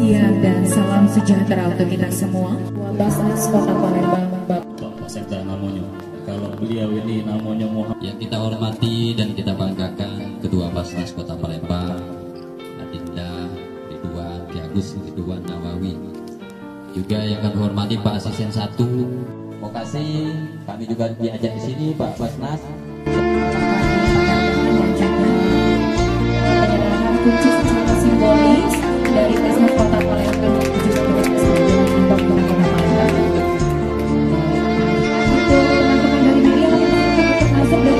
bahagia dan salam sejahtera untuk kita semua. Basnas Kota Palembang, Bapak Sekda namanya. Kalau beliau ini namanya Muhammad. Yang kita hormati dan kita banggakan Ketua Basnas Kota Palembang, Adinda Ridwan Ki Agus Ridwan Nawawi. Juga yang kami hormati Pak Asisten 1 Vokasi, kami juga diajak di sini Pak Basnas. Penyerahan kunci secara simbolis dari Basnas Kota Palembang menuju ke Kota Palembang. Untuk teman-teman dari media masuk dari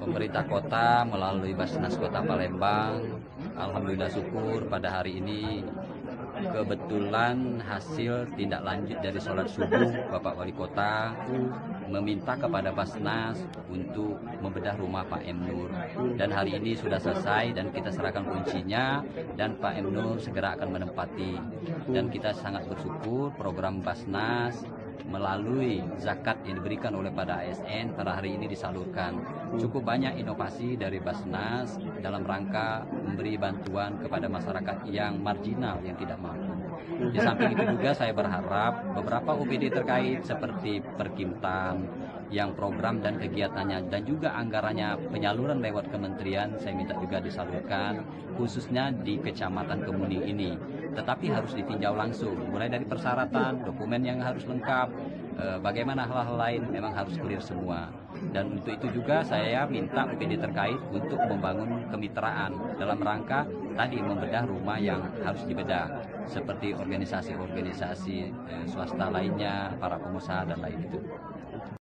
Pemerintah kota melalui Basnas Kota Palembang, alhamdulillah syukur pada hari ini kebetulan hasil tindak lanjut dari sholat subuh Bapak Wali Kota meminta kepada Basnas untuk membedah rumah Pak M. Nur, dan hari ini sudah selesai dan kita serahkan kuncinya dan Pak M. Nur segera akan menempati, dan kita sangat bersyukur program Basnas melalui zakat yang diberikan oleh pada ASN pada hari ini disalurkan. Cukup banyak inovasi dari Basnas dalam rangka memberi bantuan kepada masyarakat yang marginal, yang tidak mampu. Di samping itu juga saya berharap beberapa OPD terkait seperti Perkintan yang program dan kegiatannya dan juga anggarannya penyaluran lewat kementerian saya minta juga disalurkan khususnya di Kecamatan Kemuning ini. Tetapi harus ditinjau langsung, mulai dari persyaratan, dokumen yang harus lengkap, bagaimana hal-hal lain memang harus clear semua. Dan untuk itu juga saya minta OPD terkait untuk membangun kemitraan dalam rangka tadi membedah rumah yang harus dibedah, seperti organisasi-organisasi swasta lainnya, para pengusaha dan lain itu.